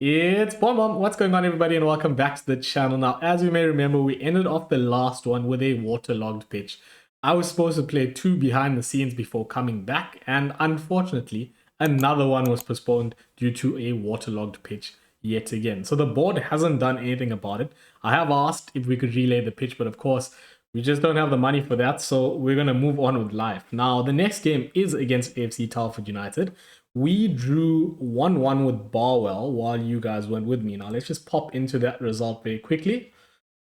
It's BoiMaam. What's going on, everybody, and welcome back to the channel. Now, as you may remember, we ended off the last one with a waterlogged pitch. I was supposed to play 2 behind the scenes before coming back, and unfortunately, another one was postponed due to a waterlogged pitch yet again. So the board hasn't done anything about it. I have asked if we could relay the pitch, but of course, we just don't have the money for that, so we're going to move on with life. Now, the next game is against AFC Telford United. We drew 1-1 with Barwell while you guys went with me. Now, let's just pop into that result very quickly.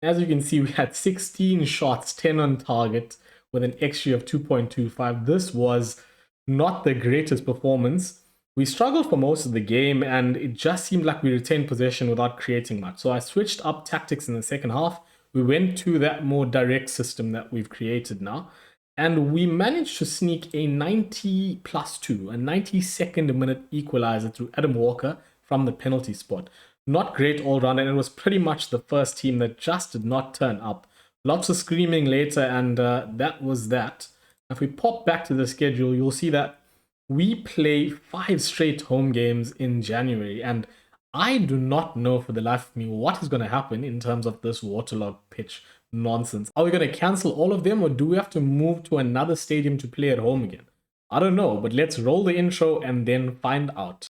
As you can see, we had 16 shots, 10 on target, with an XG of 2.25. This was not the greatest performance. We struggled for most of the game, and it just seemed like we retained possession without creating much. So I switched up tactics in the second half. We went to that more direct system that we've created now. And we managed to sneak a 90+2, a 92nd minute equalizer through Adam Walker from the penalty spot. Not great all round, and it was pretty much the first team that just did not turn up. Lots of screaming later, and that was that. If we pop back to the schedule, you'll see that we play 5 straight home games in January, and I do not know for the life of me what is going to happen in terms of this waterlogged pitch nonsense. Are we going to cancel all of them, or do we have to move to another stadium to play at home again? I don't know, but let's roll the intro and then find out.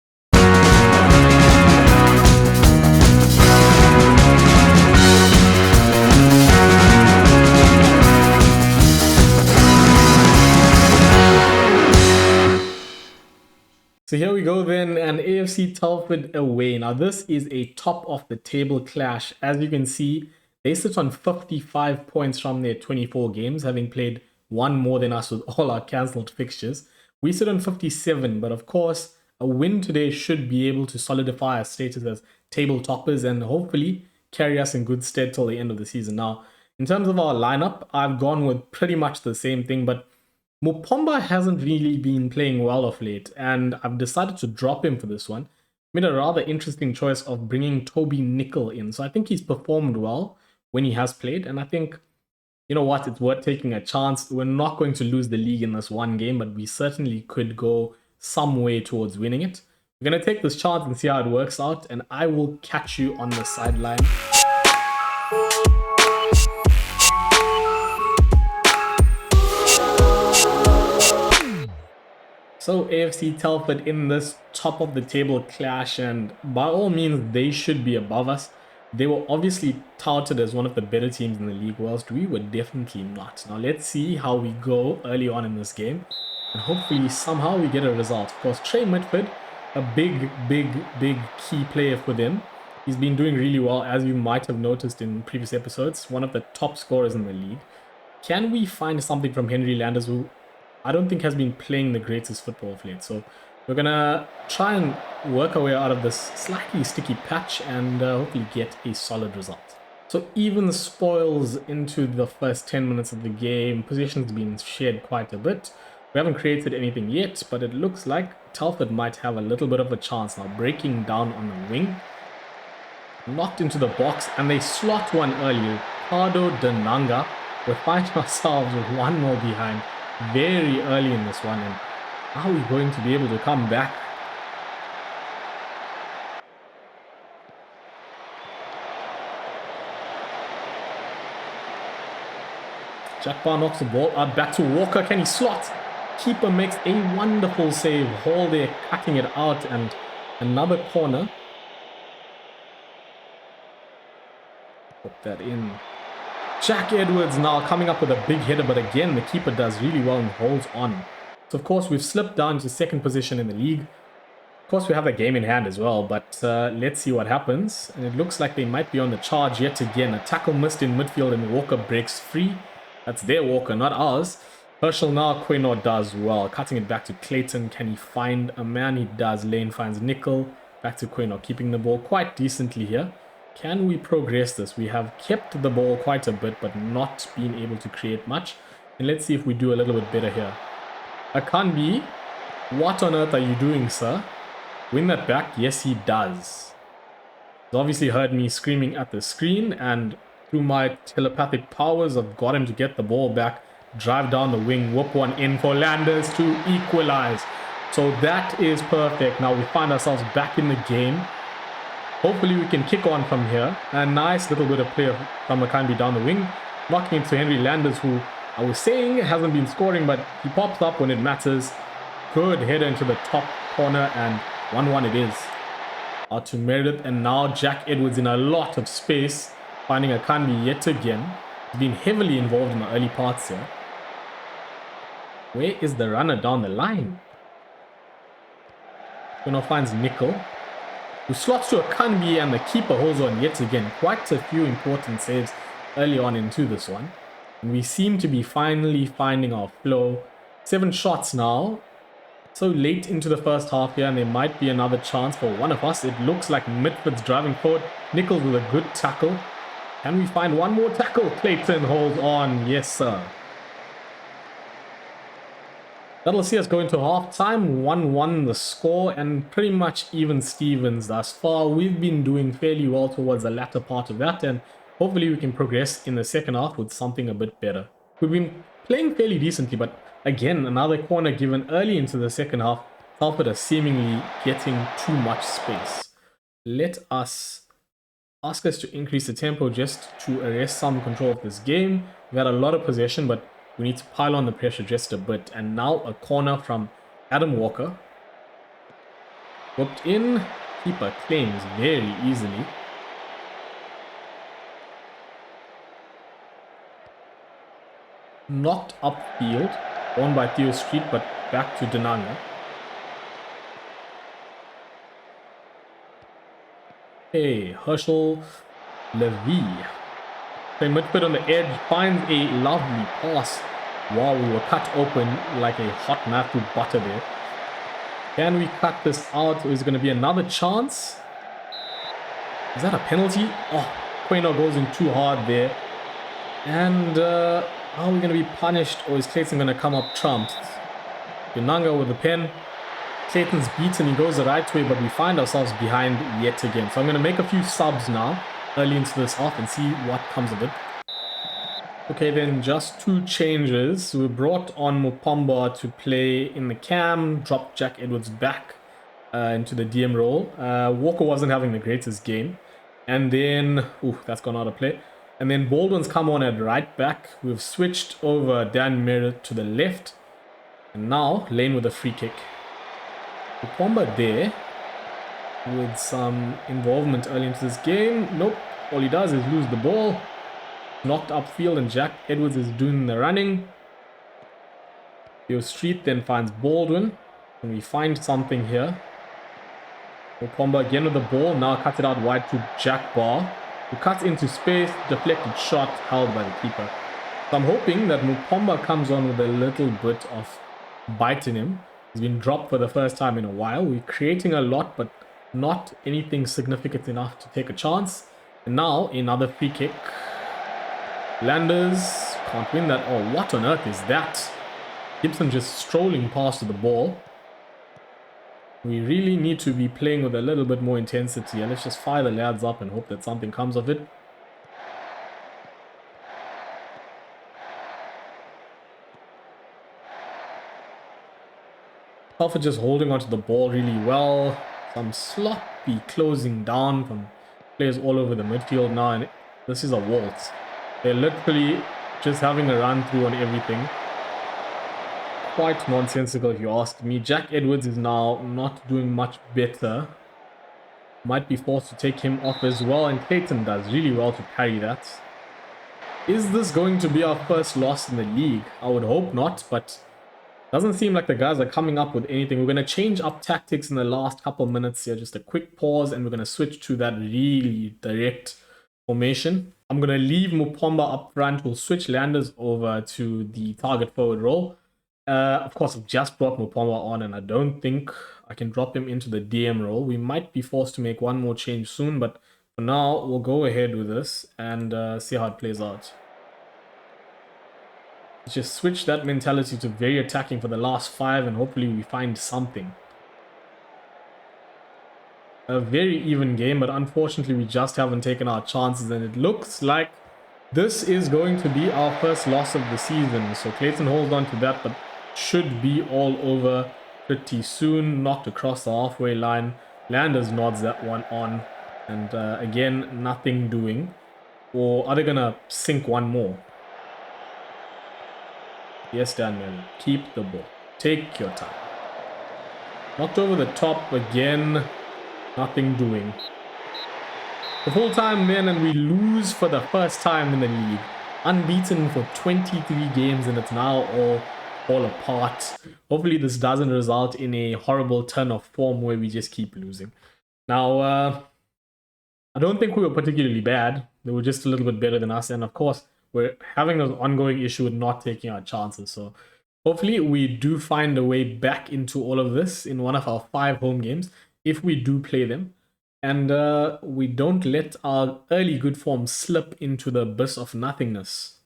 So here we go then, an AFC Telford away. Now this is a top of the table clash. As you can see, they sit on 55 points from their 24 games, having played one more than us with all our cancelled fixtures. We sit on 57, but of course, a win today should be able to solidify our status as table toppers and hopefully carry us in good stead till the end of the season. Now, in terms of our lineup, I've gone with pretty much the same thing, but Mupomba hasn't really been playing well of late, and I've decided to drop him for this one. Made a rather interesting choice of bringing Toby Nickel in, so I think he's performed well when he has played, and I think, you know what, it's worth taking a chance. We're not going to lose the league in this one game, but we certainly could go some way towards winning it. We're going to take this chance and see how it works out, and I will catch you on the sideline. So AFC Telford in this top of the table clash, and by all means they should be above us. They were obviously touted as one of the better teams in the league, whilst we were definitely not. Now let's see how we go early on in this game, and hopefully somehow we get a result. Of course, Trey Mitford, a big key player for them. He's been doing really well, as you might have noticed in previous episodes, one of the top scorers in the league. Can we find something from Henry Landers, who I don't think has been playing the greatest football of late? So we're going to try and work our way out of this slightly sticky patch and hopefully get a solid result. So even spoils into the first 10 minutes of the game. Possession's been shared quite a bit. We haven't created anything yet, but it looks like Telford might have a little bit of a chance now. Breaking down on the wing. Knocked into the box, and they slot one early. Ricardo Denanga. We find ourselves with 1-0 behind very early in this one, and are we going to be able to come back? Jack Barr knocks the ball out back to Walker. Can he slot? Keeper makes a wonderful save. Hall there cutting it out, and another corner. Put that in. Jack Edwards now coming up with a big header, but again, the keeper does really well and holds on. So, of course, we've slipped down to second position in the league. Of course, we have a game in hand as well, but let's see what happens. And it looks like they might be on the charge yet again. A tackle missed in midfield, and Walker breaks free. That's their Walker, not ours. Herschel now, Quaynor does well. Cutting it back to Clayton. Can he find a man? He does. Lane finds Nickel. Back to Quaynor, keeping the ball quite decently here. Can we progress this? We have kept the ball quite a bit, but not been able to create much. And let's see if we do a little bit better here. Akanbi, what on earth are you doing, sir? Win that back? Yes, he does. He's obviously heard me screaming at the screen, and through my telepathic powers, I've got him to get the ball back, drive down the wing, whoop one in for Landers to equalize. So that is perfect. Now we find ourselves back in the game. Hopefully we can kick on from here. A nice little bit of play from Akanbi down the wing. Knocking into Henry Landers, who I was saying hasn't been scoring, but he pops up when it matters. Good header into the top corner, and 1-1 it is. Out to Meredith, and now Jack Edwards in a lot of space, finding Akanbi yet again. He's been heavily involved in the early parts here. Where is the runner down the line? Now finds Nickel, who slots to Akanbi, and the keeper holds on yet again. Quite a few important saves early on into this one. And we seem to be finally finding our flow. 7 shots now. So late into the first half here, and there might be another chance for one of us. It looks like Mitford's driving forward. Nichols with a good tackle. Can we find one more tackle? Clayton holds on. Yes, sir. That'll see us go into half-time. 1-1 the score, and pretty much even Stevens thus far. We've been doing fairly well towards the latter part of that, and hopefully we can progress in the second half with something a bit better. We've been playing fairly decently, but again, another corner given early into the second half. Telford are seemingly getting too much space. Let us ask us to increase the tempo just to arrest some control of this game. We've had a lot of possession, but we need to pile on the pressure just a bit. And now a corner from Adam Walker. Whipped in. Keeper claims very easily. Knocked upfield. Won by Theo Street, but back to Denanga. Hey, Herschel Levy. Playing midfield on the edge, finds a lovely pass. Wow, we were cut open like a hot knife through butter there. Can we cut this out, or is it going to be another chance? Is that a penalty? Oh, Queno goes in too hard there. And are we going to be punished, or is Clayton going to come up trumped? Denanga with the pen. Clayton's beaten, he goes the right way, but we find ourselves behind yet again. So I'm going to make a few subs now, early into this half, and see what comes of it. Okay, then just 2 changes. We brought on Mupamba to play in the cam, dropped Jack Edwards back into the DM role. Walker wasn't having the greatest game. And then, that's gone out of play. And then Baldwin's come on at right back. We've switched over Dan Merritt to the left. And now, Lane with a free kick. Mupamba there with some involvement early into this game. Nope, all he does is lose the ball. Knocked upfield, and Jack Edwards is doing the running. Theo Street then finds Baldwin, and we find something here. Mupamba again with the ball, now cuts it out wide to Jack Barr, who cuts into space, deflected shot held by the keeper. So I'm hoping that Mupamba comes on with a little bit of bite in him. He's been dropped for the first time in a while. We're creating a lot, but not anything significant enough to take a chance. And now another free kick. Landers can't win that. Oh, what on earth is that? Gibson just strolling past the ball. We really need to be playing with a little bit more intensity. And let's just fire the lads up and hope that something comes of it. Telford just holding onto the ball really well. Some sloppy closing down from players all over the midfield now. And this is a waltz. They're literally just having a run through on everything. Quite nonsensical if you ask me. Jack Edwards is now not doing much better. Might be forced to take him off as well, and Clayton does really well to carry that. Is this going to be our first loss in the league? I would hope not, but doesn't seem like the guys are coming up with anything. We're going to change up tactics in the last couple minutes here. Just a quick pause, and we're going to switch to that really direct formation. I'm going to leave Mupamba up front. We'll switch Landers over to the target forward role. Of course, I've just brought Mupamba on, and I don't think I can drop him into the DM role. We might be forced to make one more change soon, but for now, we'll go ahead with this and see how it plays out. Let's just switch that mentality to very attacking for the last 5, and hopefully we find something. A very even game, but unfortunately we just haven't taken our chances, and it looks like this is going to be our first loss of the season. So Clayton holds on to that, but should be all over pretty soon. Knocked across the halfway line. Landers nods that one on. And again, nothing doing. Or are they going to sink one more? Yes, Daniel. Keep the ball. Take your time. Knocked over the top again. Nothing doing. The full time then, and we lose for the first time in the league. Unbeaten for 23 games, and it's now all apart. Hopefully this doesn't result in a horrible turn of form where we just keep losing. Now, I don't think we were particularly bad. They were just a little bit better than us. And of course, we're having an ongoing issue with not taking our chances. So hopefully we do find a way back into all of this in one of our 5 home games, if we do play them. And we don't let our early good form slip into the abyss of nothingness.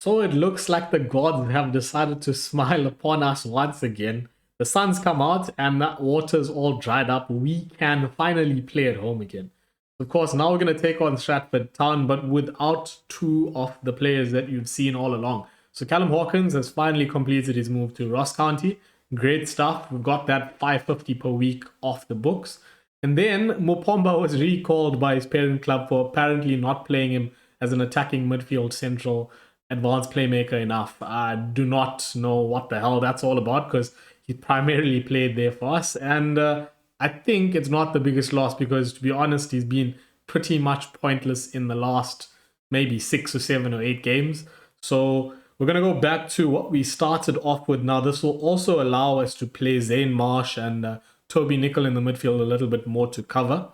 So it looks like the gods have decided to smile upon us once again. The sun's come out and that water's all dried up. We can finally play at home again. Of course, now we're going to take on Stratford Town, but without 2 of the players that you've seen all along. So Callum Hawkins has finally completed his move to Ross County. Great stuff. We've got that $550 per week off the books. And then Mupomba was recalled by his parent club for apparently not playing him as an attacking midfield central advanced playmaker enough. I do not know what the hell that's all about, because he primarily played there for us. And I think it's not the biggest loss, because to be honest, he's been pretty much pointless in the last maybe 6 or 7 or 8 games. So we're going to go back to what we started off with now. This will also allow us to play Zane Marsh and Toby Nicol in the midfield a little bit more to cover.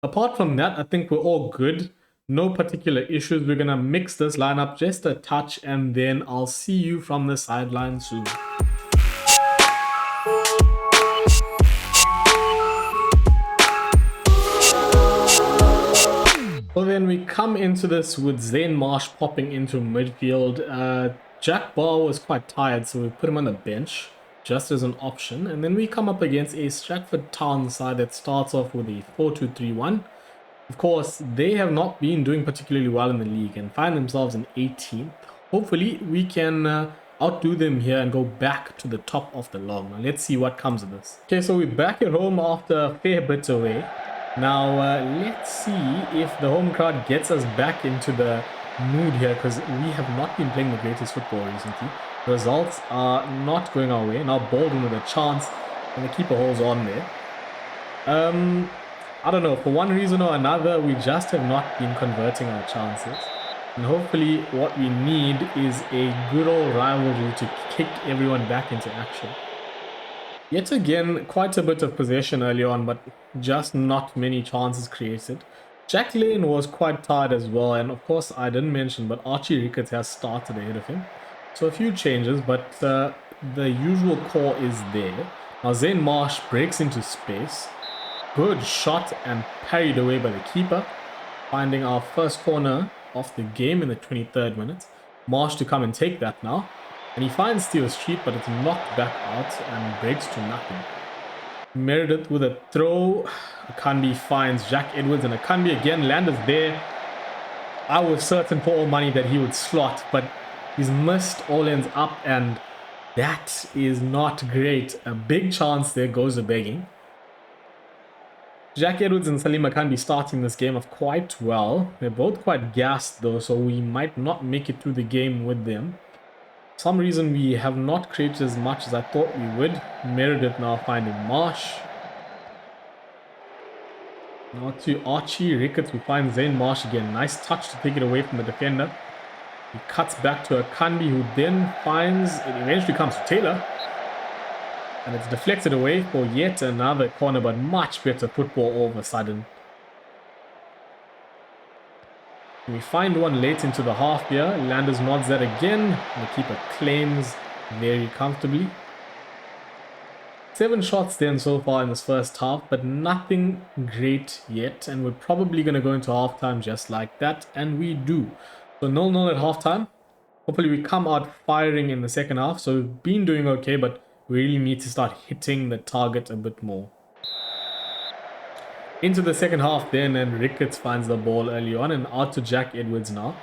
Apart from that, I think we're all good. No particular issues. We're going to mix this lineup just a touch, and then I'll see you from the sideline soon. So then we come into this with Zane Marsh popping into midfield. Jack Barr was quite tired, so we put him on the bench just as an option. And then we come up against a Stratford Town side that starts off with a 4-2-3-1. Of course, they have not been doing particularly well in the league and find themselves in 18th. Hopefully, we can outdo them here and go back to the top of the log. Now, let's see what comes of this. Okay, so we're back at home after a fair bit away. Now, let's see if the home crowd gets us back into the mood here, because we have not been playing the greatest football recently. Results are not going our way. Now Baldwin with a chance, and the keeper holds on there. I don't know, for one reason or another, we just have not been converting our chances. And hopefully what we need is a good old rivalry to kick everyone back into action. Yet again, quite a bit of possession early on, but just not many chances created. Jack Lane was quite tired as well, and of course I didn't mention, but Archie Ricketts has started ahead of him. So a few changes, but the usual core is there. Now Zane Marsh breaks into space. Good shot and parried away by the keeper. Finding our first corner of the game in the 23rd minute. Marsh to come and take that now. And he finds Steel Street, but it's knocked back out and breaks to nothing. Meredith with a throw. Akanbi finds Jack Edwards, and Akanbi again. Landers there. I was certain for all money that he would slot, but he's missed, all ends up, and that is not great. A big chance there goes a begging. Jack Edwards and Salim Akanbi starting this game off quite well. They're both quite gassed though, so we might not make it through the game with them. For some reason we have not created as much as I thought we would. Meredith now finding Marsh. Now to Archie Ricketts, we find Zane Marsh again. Nice touch to take it away from the defender. He cuts back to Akanbi, who then finds, it eventually comes to Taylor. And it's deflected away for yet another corner, but much better football all of a sudden. We find one late into the half here. Landers nods that again. The keeper claims very comfortably. 7 shots then so far in this first half, but nothing great yet. And we're probably going to go into halftime just like that. And we do. So 0-0 at halftime. Hopefully we come out firing in the second half. So we've been doing okay, but we really need to start hitting the target a bit more. Into the second half then, and Ricketts finds the ball early on and out to Jack Edwards now.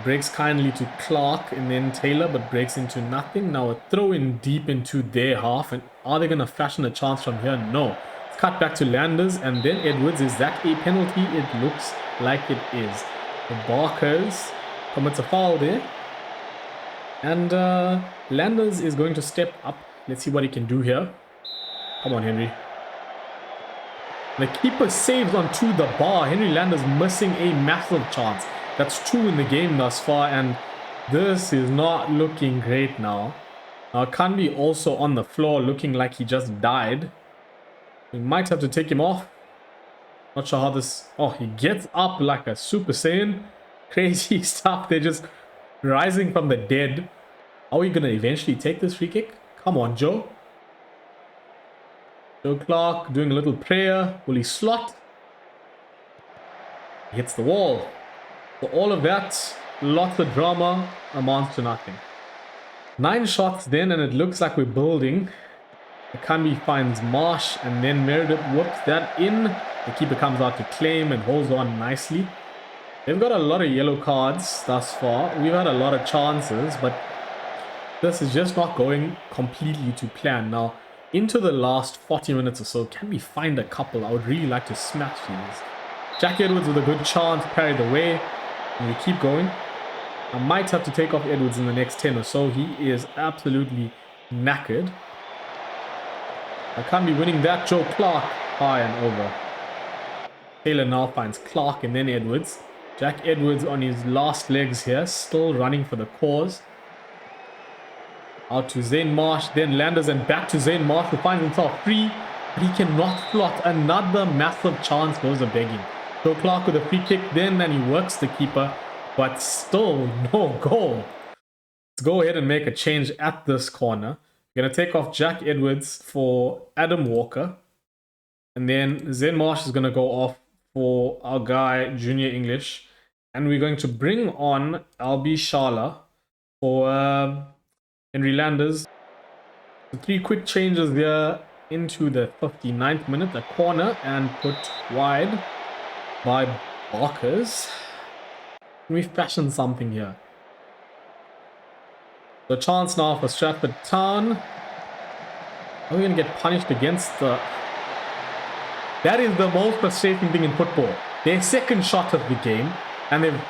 Breaks kindly to Clark and then Taylor, but breaks into nothing. Now a throw in deep into their half, and are they going to fashion a chance from here? No. It's cut back to Landers, and then Edwards. Is that a penalty? It looks like it is. The Barkers commits a foul there. And Landers is going to step up. Let's see what he can do here. Come on, Henry. The keeper saves onto the bar. Henry Landers missing a massive chance. That's 2 in the game thus far, and this is not looking great now. Now, Kanbi also on the floor looking like he just died. We might have to take him off. Not sure how this... Oh, he gets up like a Super Saiyan. Crazy stuff. They're just rising from the dead. Are we going to eventually take this free kick? Come on, Joe. Joe Clark doing a little prayer. Will he slot? He hits the wall. So all of that, lots of drama, amounts to nothing. 9 shots then, and it looks like we're building. Akambi finds Marsh, and then Meredith whoops that in. The keeper comes out to claim and holds on nicely. They've got a lot of yellow cards thus far. We've had a lot of chances, but this is just not going completely to plan. Now, into the last 40 minutes or so, can we find a couple? I would really like to smash these. Jack Edwards with a good chance, parried away. And we keep going. I might have to take off Edwards in the next 10 or so. He is absolutely knackered. I can't be winning that. Joe Clark, high and over. Taylor now finds Clark and then Edwards. Jack Edwards on his last legs here, still running for the cause. Out to Zane Marsh, then Landers, and back to Zane Marsh, who finds himself free, but he cannot slot. Another massive chance goes a-begging. Joe Clark with a free kick then, and he works the keeper, but still no goal. Let's go ahead and make a change at this corner. We're going to take off Jack Edwards for Adam Walker. And then Zen Marsh is going to go off for our guy, Junior English. And we're going to bring on Albi Shala for Henry Landers. So 3 quick changes there into the 59th minute. A corner and put wide by Barkers. Can we fashion something here? The chance now for Stratford Town. Are we going to get punished against the... That is the most frustrating thing in football. Their second shot of the game, and they've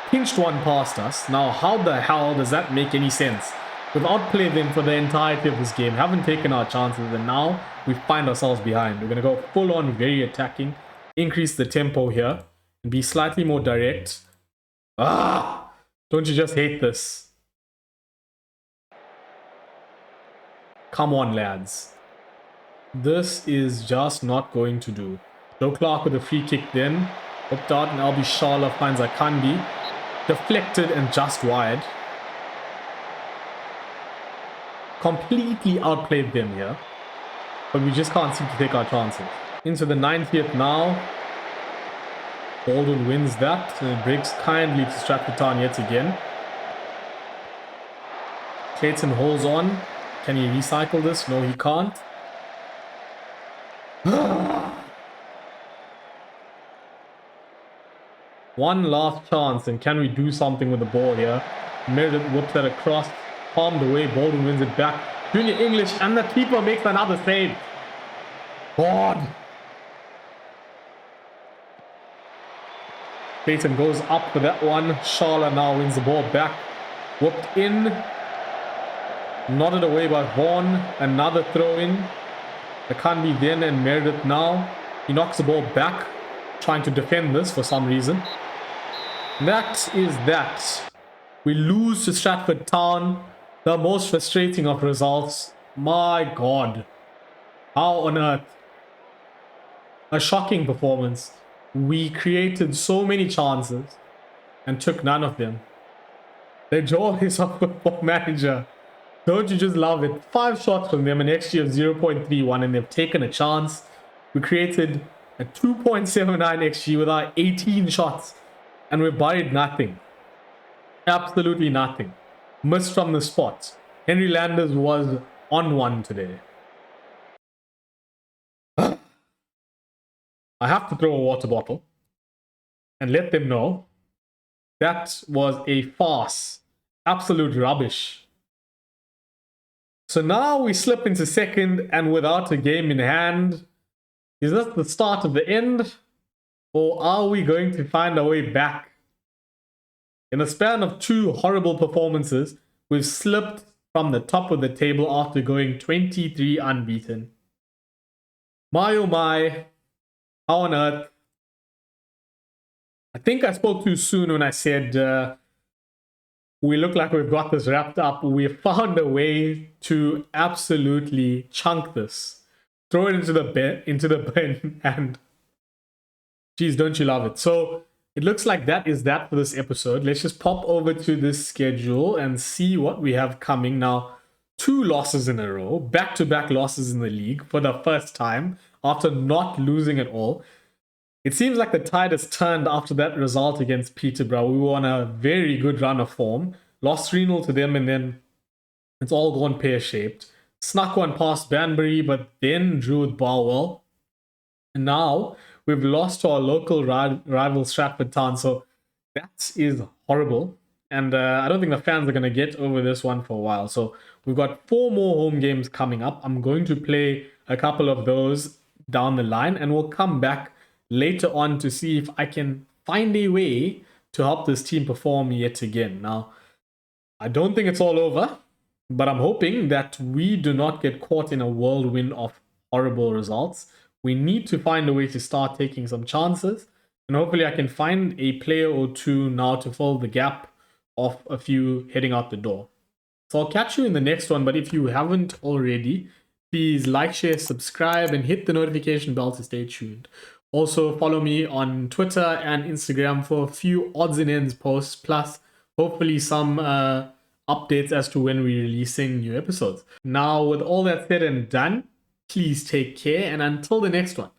pinched one past us. Now, how the hell does that make any sense? We've outplayed them for the entirety of this game, haven't taken our chances, and now we find ourselves behind. We're going to go full on, very attacking, increase the tempo here, and be slightly more direct. Ah! Don't you just hate this? Come on, lads. This is just not going to do. Joe Clark with a free kick then. Hooked out, and Albi Shala finds Akandi. Deflected and just wide. Completely outplayed them here. But we just can't seem to take our chances. Into the 90th now. Baldwin wins that. And it breaks kindly to Stratford Town yet again. Clayton holds on. Can he recycle this? No, he can't. One last chance, and can we do something with the ball here? Meredith whoops that across, palmed away, Baldwin wins it back. Junior English, and the keeper makes another save. God. Clayton goes up for that one. Shala now wins the ball back. Whooped in. Nodded away by Vaughan. Another throw in. Akanbi then and Meredith now. He knocks the ball back, trying to defend this for some reason. That is that. We lose to Stratford Town. The most frustrating of results. My God. How on earth? A shocking performance. We created so many chances and took none of them. The joys of Football Manager. Don't you just love it? 5 shots from them, an XG of 0.31, and they've taken a chance. We created a 2.79 XG with our 18 shots, and we buried nothing. Absolutely nothing. Missed from the spot. Henry Landers was on one today. I have to throw a water bottle and let them know that was a farce. Absolute rubbish. So now we slip into second, and without a game in hand, Is this the start of the end? Or are we going to find our way back? In the span of 2 horrible performances, we've slipped from the top of the table after going 23 unbeaten. My oh my, how on earth? I think I spoke too soon when I said we look like we've got this wrapped up. We've found a way to absolutely chunk this. Throw it into the bin, and geez, don't you love it? So it looks like that is that for this episode. Let's just pop over to this schedule and see what we have coming. Now, 2 losses in a row, back-to-back losses in the league for the first time after not losing at all. It seems like the tide has turned after that result against Peterborough. We were on a very good run of form. Lost 3-0 to them, and then it's all gone pear-shaped. Snuck one past Banbury, but then drew with Barwell. And now we've lost to our local rival Stratford Town. So that is horrible. And I don't think the fans are going to get over this one for a while. So we've got 4 more home games coming up. I'm going to play a couple of those down the line, and we'll come back later on to see if I can find a way to help this team perform yet again. Now, I don't think it's all over, but I'm hoping that we do not get caught in a whirlwind of horrible results. We need to find a way to start taking some chances, and hopefully I can find a player or two now to fill the gap of a few heading out the door. So I'll catch you in the next one, but if you haven't already, please like, share, subscribe, and hit the notification bell to stay tuned. Also, follow me on Twitter and Instagram for a few odds and ends posts, plus hopefully some updates as to when we're releasing new episodes. Now, with all that said and done, please take care, and until the next one,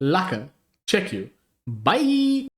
Laka, check you. Bye!